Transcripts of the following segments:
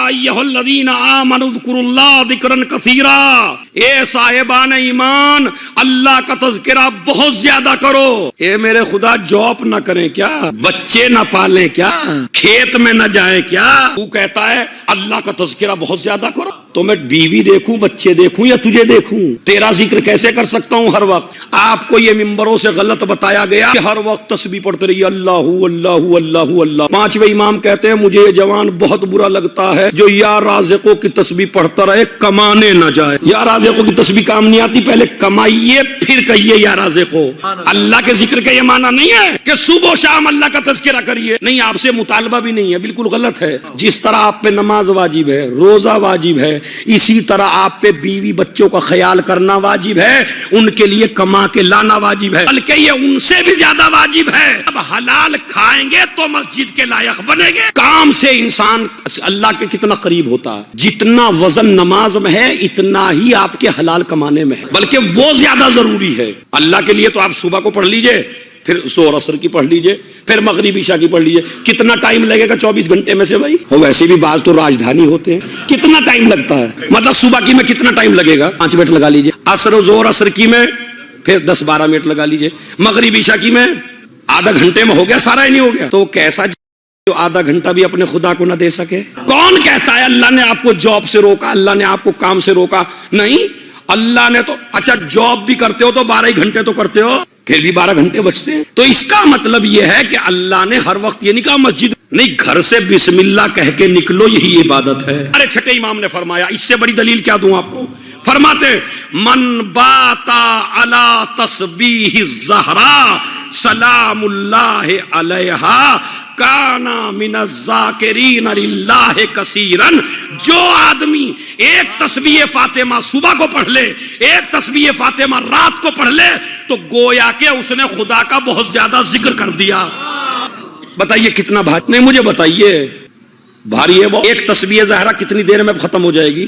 ایھا الذین آمنوا اذکروا اللہ ذکرا کثیرا، اے صاحبان ایمان اللہ کا تذکرہ بہت زیادہ کرو۔ اے میرے خدا جاب نہ کریں کیا، بچے نہ پالیں کیا، کھیت میں نہ جائیں کیا؟ تو کہتا ہے اللہ کا تذکرہ بہت زیادہ کرو، تو میں بیوی دیکھوں، بچے دیکھوں یا تجھے دیکھوں؟ تیرا ذکر کیسے کر سکتا ہوں ہر وقت؟ آپ کو یہ ممبروں سے غلط بتایا گیا کہ ہر وقت تسبیح پڑھتے رہیے اللہ اللہ اللہ اللہ۔ پانچویں امام کہتے ہیں مجھے یہ جوان بہت برا لگتا ہے جو یا رازقوں کی تسبیح پڑھتا رہے کمانے نہ جائے۔ یا رازقوں کی تسبیح کام نہیں آتی، پہلے کمائیے پھر کہیے یا رازقوں۔ اللہ کے ذکر کا یہ معنی نہیں ہے کہ صبح و شام اللہ کا تذکرہ کریے، نہیں، آپ سے مطالبہ بھی نہیں ہے، بالکل غلط ہے۔ جس طرح آپ پہ نماز واجب ہے، روزہ واجب ہے، اسی طرح آپ پہ بیوی بچوں کا خیال کرنا واجب ہے، ان کے لیے کما کے لانا واجب ہے، بلکہ یہ ان سے بھی زیادہ واجب ہے۔ اب حلال کھائیں گے تو مسجد کے لائق بنیں گے۔ کام سے انسان اللہ کے کتنا قریب ہوتا ہے، جتنا وزن نماز میں ہے اتنا ہی آپ کے حلال کمانے میں ہے، بلکہ وہ زیادہ ضروری ہے۔ اللہ کے لیے تو آپ صبح کو پڑھ لیجئے، پھر ظہر عصر کی پڑھ لیجئے، پھر مغرب عشاء کی پڑھ لیجئے۔ کتنا ٹائم لگے گا 24 گھنٹے میں سے بھائی؟ ویسے بھی بعض تو راجدھانی ہوتے ہیں، کتنا ٹائم لگتا ہے؟ مطلب صبح کی میں کتنا ٹائم لگے گا؟ 5 منٹ لگا لیجئے، عصر و ظہر عصر کی میں پھر 10-12 منٹ لگا لیجئے، مغرب عشاء کی میں آدھا گھنٹے میں ہو گیا، سارا ہی نہیں ہو گیا؟ تو کیسا جو آدھا گھنٹہ بھی اپنے خدا کو نہ دے سکے؟ کون کہتا ہے اللہ نے آپ کو جاب سے روکا، اللہ نے آپ کو کام سے روکا؟ نہیں، اللہ نے تو اچھا جاب بھی کرتے ہو تو 12 ہی گھنٹے تو کرتے ہو، پھر بھی 12 گھنٹے بچتے ہیں۔ تو اس کا مطلب یہ ہے کہ اللہ نے ہر وقت یہ نہیں کہا مسجد نہیں، گھر سے بسم اللہ کہہ کے نکلو، یہی عبادت ہے۔ ارے چھٹے امام نے فرمایا، اس سے بڑی دلیل کیا دوں آپ کو؟ فرماتے من باتا علی تسبیح الزہرا سلام اللہ علیہا کانا من الذاکرین للہ کثیرا، جو آدمی ایک تسبیح فاطمہ صبح کو پڑھ لے، ایک تسبیح فاطمہ رات کو پڑھ لے، تو گویا کہ اس نے خدا کا بہت زیادہ ذکر کر دیا۔ بتائیے کتنا بھاری؟ نہیں مجھے بتائیے، بھاری ہے وہ؟ ایک تسبیح زہرا کتنی دیر میں ختم ہو جائے گی؟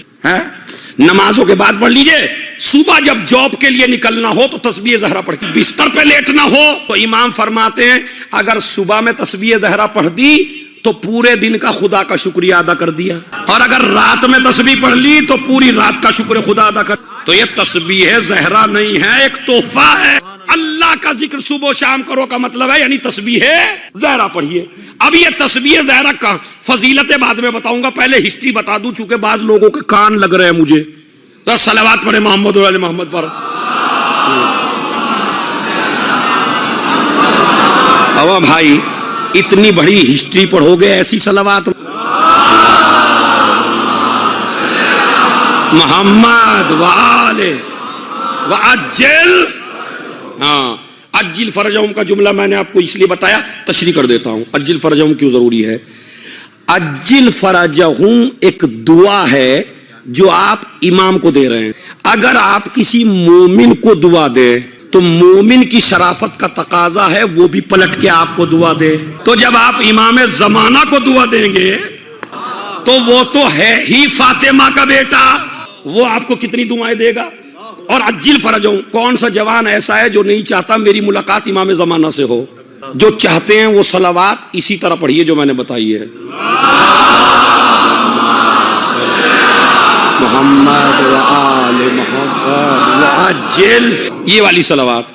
نمازوں کے بعد پڑھ لیجئے، صبح جب جاب کے لیے نکلنا ہو تو تسبیح زہرا پڑھ کے بستر پہ لیٹنا ہو تو امام فرماتے ہیں اگر صبح میں تسبیح زہرا پڑھ دی تو پورے دن کا خدا کا شکریہ ادا کر دیا، اور اگر رات میں تسبیح پڑھ لی تو پوری رات کا شکر خدا ادا کر۔ تو یہ تسبیح زہرا نہیں ہے، ایک تحفہ ہے۔ اللہ کا ذکر صبح و شام کرو کا مطلب ہے یعنی تسبیح زہرا پڑھیے۔ اب یہ تسبیح زہرا کا فضیلت بعد میں بتاؤں گا، پہلے ہسٹری بتا دوں چونکہ بعض لوگوں کے کان لگ رہے ہیں مجھے۔ تو صلوات پڑھے محمد و علی محمد پر۔ او بھائی اتنی بڑی ہسٹری پڑھو گے ایسی صلوات؟ محمد وآلہ وعجل، ہاں اجل فرجہم کا جملہ میں نے آپ کو اس لیے بتایا، تشریح کر دیتا ہوں اجل فرجہم کیوں ضروری ہے۔ اجل فرجہم ایک دعا ہے جو آپ امام کو دے رہے ہیں۔ اگر آپ کسی مومن کو دعا دیں تو مومن کی شرافت کا تقاضا ہے وہ بھی پلٹ کے آپ کو دعا دے۔ تو جب آپ امام زمانہ کو دعا دیں گے تو وہ تو ہے ہی فاطمہ کا بیٹا، وہ آپ کو کتنی دعائیں دے گا۔ اور اجل فرجہم، کون سا جوان ایسا ہے جو نہیں چاہتا میری ملاقات امام زمانہ سے ہو؟ جو چاہتے ہیں وہ صلوات اسی طرح پڑھیے جو میں نے بتائی ہے، محمد وآل محمد وعجل، یہ والی صلوات۔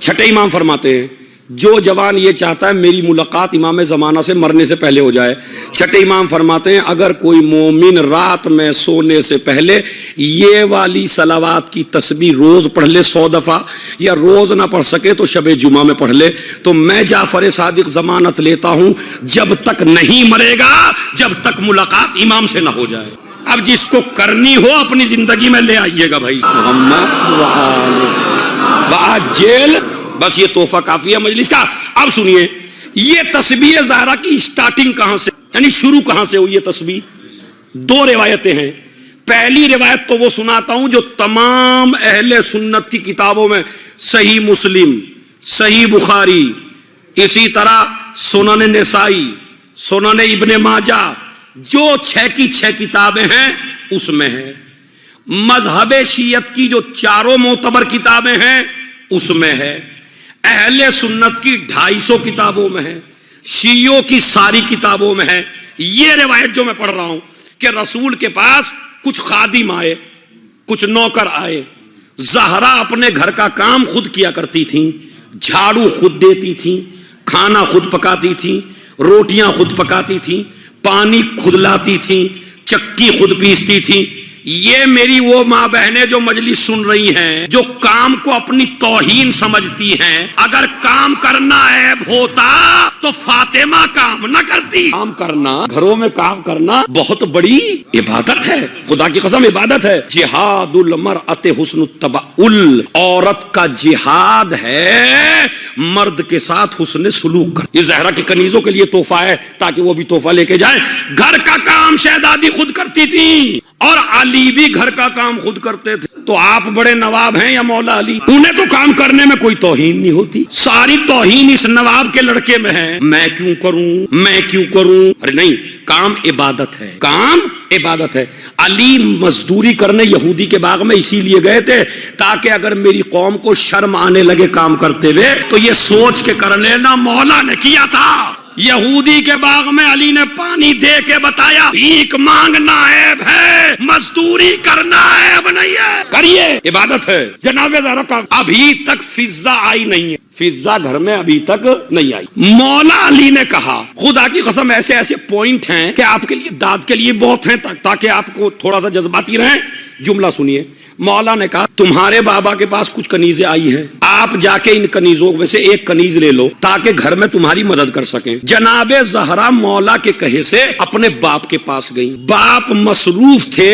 چھٹے امام فرماتے ہیں جو جوان یہ چاہتا ہے میری ملاقات امام زمانہ سے مرنے سے پہلے ہو جائے، چھٹے امام فرماتے ہیں اگر کوئی مومن رات میں سونے سے پہلے یہ والی صلوات کی تسبیح روز پڑھ لے 100 دفعہ، یا روز نہ پڑھ سکے تو شب جمعہ میں پڑھ لے، تو میں جعفر صادق ضمانت لیتا ہوں جب تک نہیں مرے گا جب تک ملاقات امام سے نہ ہو جائے۔ اب جس کو کرنی ہو اپنی زندگی میں لے آئیے گا بھائی، محمد وعجل، بس یہ تحفہ کافی ہے مجلس کا۔ اب سنیے یہ تسبیح زہرا کی سٹارٹنگ کہاں سے، یعنی شروع کہاں سے ہوئی یہ تسبیح؟ 2 روایتیں ہیں۔ پہلی روایت تو وہ سناتا ہوں جو تمام اہل سنت کی کتابوں میں، صحیح مسلم، صحیح بخاری، اسی طرح سنن نسائی، سنن ابن ماجہ، جو 6 کی 6 کتابیں ہیں اس میں ہے۔ مذہب شیعت کی جو 4 معتبر کتابیں ہیں اس میں ہے۔ اہل سنت کی 250 کتابوں میں ہے، شیعوں کی ساری کتابوں میں ہے۔ یہ روایت جو میں پڑھ رہا ہوں کہ رسول کے پاس کچھ خادم آئے، کچھ نوکر آئے. زہرا اپنے گھر کا کام خود کیا کرتی تھیں، جھاڑو خود دیتی تھیں، کھانا خود پکاتی تھیں، روٹیاں خود پکاتی تھیں، پانی خود لاتی تھیں، چکی خود پیستی تھیں. یہ میری وہ ماں بہنیں جو مجلس سن رہی ہیں، جو کام کو اپنی توہین سمجھتی ہیں، اگر کام کرنا عیب ہوتا تو فاطمہ کام نہ کرتی. کام کرنا، گھروں میں کام کرنا بہت بڑی عبادت ہے، خدا کی قسم عبادت ہے. جہاد المرأۃ حسن التبعل، عورت کا جہاد ہے مرد کے ساتھ حسن سلوک کر. یہ زہرا کی کنیزوں کے لیے تحفہ ہے تاکہ وہ بھی تحفہ لے کے جائیں. گھر کا کام شہزادی خود کرتی تھی اور علی بھی گھر کا کام خود کرتے تھے. تو آپ بڑے نواب ہیں یا مولا علی؟ انہیں تو کام کرنے میں کوئی توہین نہیں ہوتی. ساری توہین اس نواب کے لڑکے میں ہے، میں کیوں کروں، میں کیوں کروں. ارے نہیں، کام عبادت ہے، کام عبادت ہے. علی مزدوری کرنے یہودی کے باغ میں اسی لیے گئے تھے تاکہ اگر میری قوم کو شرم آنے لگے کام کرتے ہوئے تو یہ سوچ کے کر لینا مولا نے کیا تھا. یہودی کے باغ میں علی نے پانی دے کے بتایا بھیک مانگنا عیب ہے، مزدوری کرنا عیب نہیں ہے، کریے، عبادت ہے. جناب زہرا کا ابھی تک فضا آئی نہیں ہے، فضا گھر میں ابھی تک نہیں آئی. مولا علی نے کہا، خدا کی قسم ایسے ایسے پوائنٹ ہیں کہ آپ کے لیے داد کے لیے بہت ہیں تاکہ آپ کو تھوڑا سا جذباتی رہیں. جملہ سنیے. مولا نے کہا تمہارے بابا کے پاس کچھ کنیزیں آئی ہیں، آپ جا کے ان کنیزوں میں سے ایک کنیز لے لو تاکہ گھر میں تمہاری مدد کر سکیں. جناب زہرا مولا کے کہے سے اپنے باپ کے پاس گئی. باپ مصروف تھے،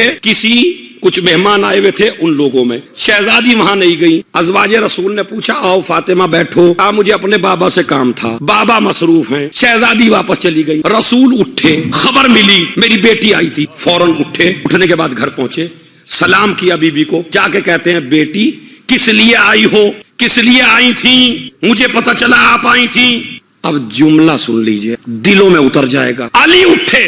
کچھ مہمان آئے ہوئے تھے ان لوگوں میں. شہزادی وہاں نہیں گئی. ازواج رسول نے پوچھا آؤ فاطمہ بیٹھو. مجھے اپنے بابا سے کام تھا، بابا مصروف ہیں. شہزادی واپس چلی گئی. رسول اٹھے، خبر ملی میری بیٹی آئی تھی. فوراً اٹھے، اٹھنے کے بعد گھر پہنچے، سلام کیا بی بی کو. جا کے کہتے ہیں بیٹی کس لیے آئی ہو، کس لیے آئی تھی؟ مجھے پتہ چلا آپ آئی تھی. اب جملہ سن لیجئے، دلوں میں اتر جائے گا. علی اٹھے،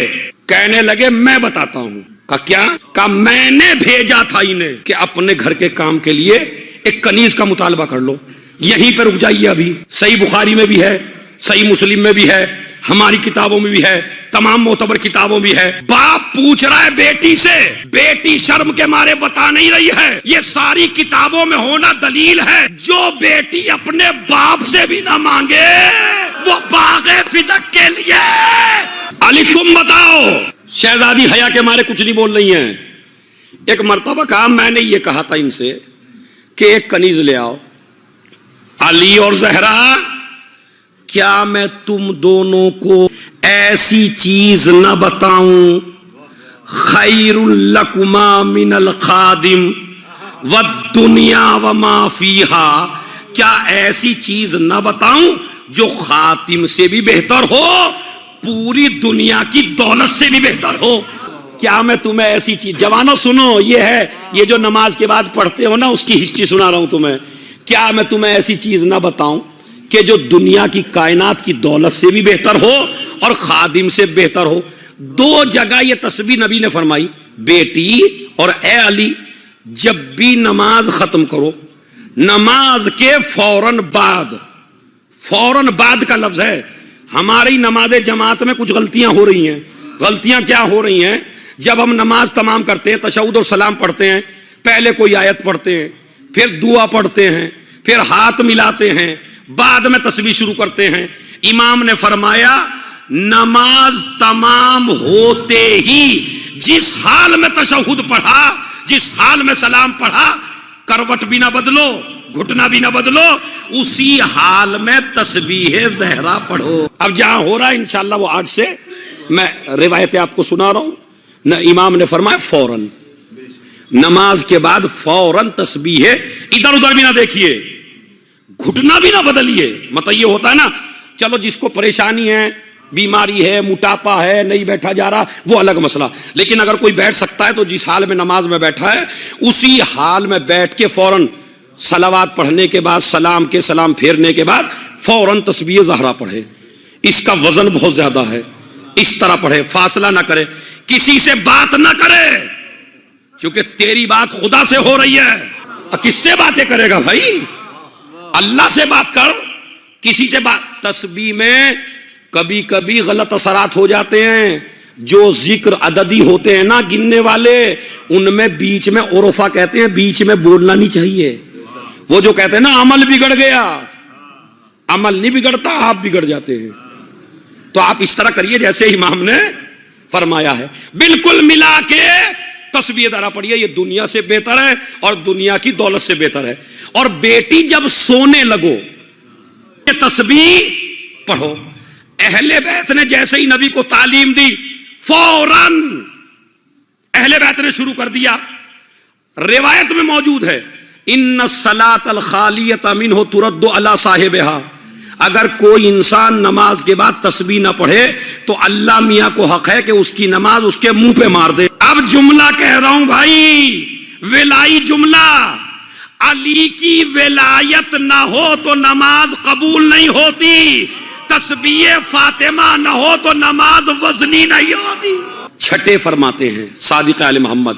کہنے لگے میں بتاتا ہوں. کہا کیا؟ کہا میں نے بھیجا تھا انہیں کہ اپنے گھر کے کام کے لیے ایک کنیز کا مطالبہ کر لو. یہیں پہ رک جائیے. ابھی صحیح بخاری میں بھی ہے، صحیح مسلم میں بھی ہے، ہماری کتابوں میں بھی ہے، تمام معتبر کتابوں بھی ہے. باپ پوچھ رہا ہے بیٹی سے، بیٹی شرم کے مارے بتا نہیں رہی ہے. یہ ساری کتابوں میں ہونا دلیل ہے. جو بیٹی اپنے باپ سے بھی نہ مانگے وہ باغ فدق کے لیے. علی تم بتاؤ. شہزادی حیا کے مارے کچھ نہیں بول رہی ہیں. ایک مرتبہ کہا میں نے یہ کہا تھا ان سے کہ ایک کنیز لے آؤ. علی اور زہرا کیا میں تم دونوں کو ایسی چیز نہ بتاؤں؟ خیر لکما من الخادم والدنیا وما فیہا. کیا ایسی چیز نہ بتاؤں جو خاتم سے بھی بہتر ہو، پوری دنیا کی دولت سے بھی بہتر ہو؟ کیا میں تمہیں ایسی چیز، جوانوں سنو، یہ ہے یہ جو نماز کے بعد پڑھتے ہو نا اس کی ہسٹری سنا رہا ہوں تمہیں. کیا میں تمہیں ایسی چیز نہ بتاؤں کہ جو دنیا کی کائنات کی دولت سے بھی بہتر ہو اور خادم سے بہتر ہو؟ دو جگہ یہ تسبیح نبی نے فرمائی. بیٹی اور اے علی جب بھی نماز ختم کرو، نماز کے فوراً بعد کا لفظ ہے. ہماری نماز جماعت میں کچھ غلطیاں ہو رہی ہیں. غلطیاں کیا ہو رہی ہیں؟ جب ہم نماز تمام کرتے ہیں، تشہد اور سلام پڑھتے ہیں، پہلے کوئی آیت پڑھتے ہیں، پھر دعا پڑھتے ہیں، پھر ہاتھ ملاتے ہیں، بعد میں تسبیح شروع کرتے ہیں. امام نے فرمایا نماز تمام ہوتے ہی جس حال میں تشہد پڑھا، جس حال میں سلام پڑھا، کروٹ بھی نہ بدلو، گھٹنا بھی نہ بدلو، اسی حال میں تسبیح زہرا پڑھو. اب جہاں ہو رہا ہے انشاءاللہ وہ آج سے میں روایتیں آپ کو سنا رہا ہوں. نہ امام نے فرمایا فوراً نماز کے بعد فوراً تسبیح، ادھر ادھر بھی نہ دیکھیے، گھٹنا بھی نہ بدلیے. مطلب یہ ہوتا ہے نا، چلو جس کو پریشانی ہے، بیماری ہے، موٹاپا ہے، نہیں بیٹھا جا رہا، وہ الگ مسئلہ. لیکن اگر کوئی بیٹھ سکتا ہے تو جس حال میں نماز میں بیٹھا ہے اسی حال میں بیٹھ کے فوراً صلوات پڑھنے کے بعد، سلام کے سلام پھیرنے کے بعد فوراً تسبیح زہرا پڑھے. اس کا وزن بہت زیادہ ہے. اس طرح پڑھے، فاصلہ نہ کرے، کسی سے بات نہ کرے، کیونکہ تیری بات خدا سے ہو رہی ہے. کس سے باتیں کرے گا بھائی؟ اللہ سے بات کر، کسی سے بات. تسبیح میں کبھی کبھی غلط اثرات ہو جاتے ہیں. جو ذکر عددی ہوتے ہیں نا گننے والے، ان میں بیچ میں عرفا کہتے ہیں بیچ میں بولنا نہیں چاہیے. وہ جو کہتے ہیں نا عمل بگڑ گیا، عمل نہیں بگڑتا، آپ بگڑ جاتے ہیں. تو آپ اس طرح کریے جیسے امام نے فرمایا ہے، بالکل ملا کے تسبیح ذرا پڑھیے. یہ دنیا سے بہتر ہے اور دنیا کی دولت سے بہتر ہے. اور بیٹی جب سونے لگو یہ تسبیح پڑھو. اہل بیت نے جیسے ہی نبی کو تعلیم دی فوراً اہل بیت نے شروع کر دیا. روایت میں موجود ہے ان الصلاۃ الخالیۃ منہ ترد علی صاحبہا، اگر کوئی انسان نماز کے بعد تسبیح نہ پڑھے تو اللہ میاں کو حق ہے کہ اس کی نماز اس کے منہ پہ مار دے. اب جملہ کہہ رہا ہوں بھائی، ولائی جملہ، علی کی ولایت نہ ہو تو نماز قبول نہیں ہوتی، تسبیح فاطمہ نہ ہو تو نماز وزنی نہیں ہوتی. چھٹے فرماتے ہیں صادق آل محمد،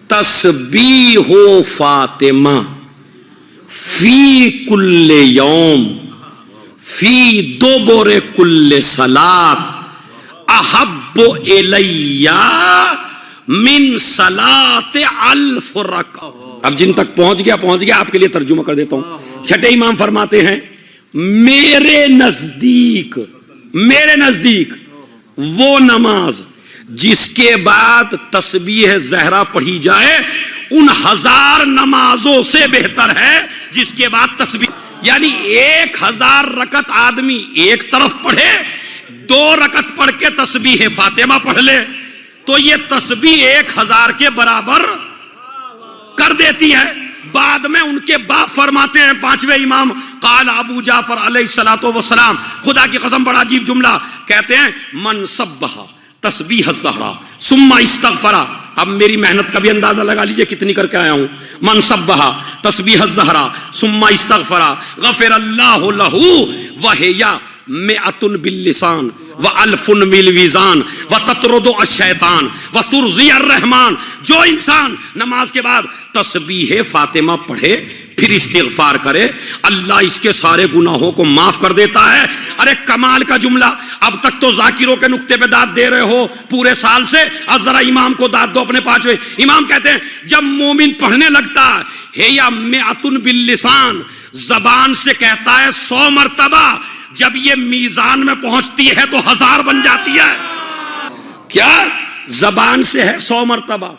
تسبیح فاطمہ فی کل یوم فی دبر کل صلاۃ احب الی من صلاۃ الف رکعہ. اب جن تک پہنچ گیا آپ کے لیے ترجمہ کر دیتا ہوں. چھٹے امام فرماتے ہیں میرے نزدیک وہ نماز جس کے بعد تسبیح زہرا پڑھی جائے ان 1000 نمازوں سے بہتر ہے جس کے بعد تسبیح، یعنی 1000 رکعت آدمی ایک طرف پڑھے، 2 رکعت پڑھ کے تسبیح فاطمہ پڑھ لے تو یہ تسبیح 1000 کے برابر کر دیتی ہے. بعد میں ان کے باپ فرماتے ہیں 5ویں امام قال ابو جعفر علیہ الصلوۃ والسلام، خدا کی قسم بڑا عجیب جملہ کہتے ہیں، من سبح تسبیح الزہرا ثم استغفر. اب میری محنت کا بھی اندازہ لگا لیجئے کتنی کر کے آیا ہوں. من سبح تسبیح الزہرا ثم استغفر غفر اللہ لہ وہی مئۃ باللسان والف بالمیزان وتطرد الشیطان وترضی الرحمن. جو انسان نماز کے بعد تسبیح فاطمہ پڑھے پھر استغفار کرے اللہ اس کے سارے گناہوں کو معاف کر دیتا ہے. ارے کمال کا جملہ. اب تک تو ذاکروں کے نقطے پہ داد دے رہے ہو پورے سال سے، اب ذرا امام کو داد دو اپنے 5ویں امام. کہتے ہیں جب مومن پڑھنے لگتا ہے یا مئۃ باللسان، زبان سے کہتا ہے 100 مرتبہ، جب یہ میزان میں پہنچتی ہے تو 1000 بن جاتی ہے. کیا زبان سے ہے 100 مرتبہ،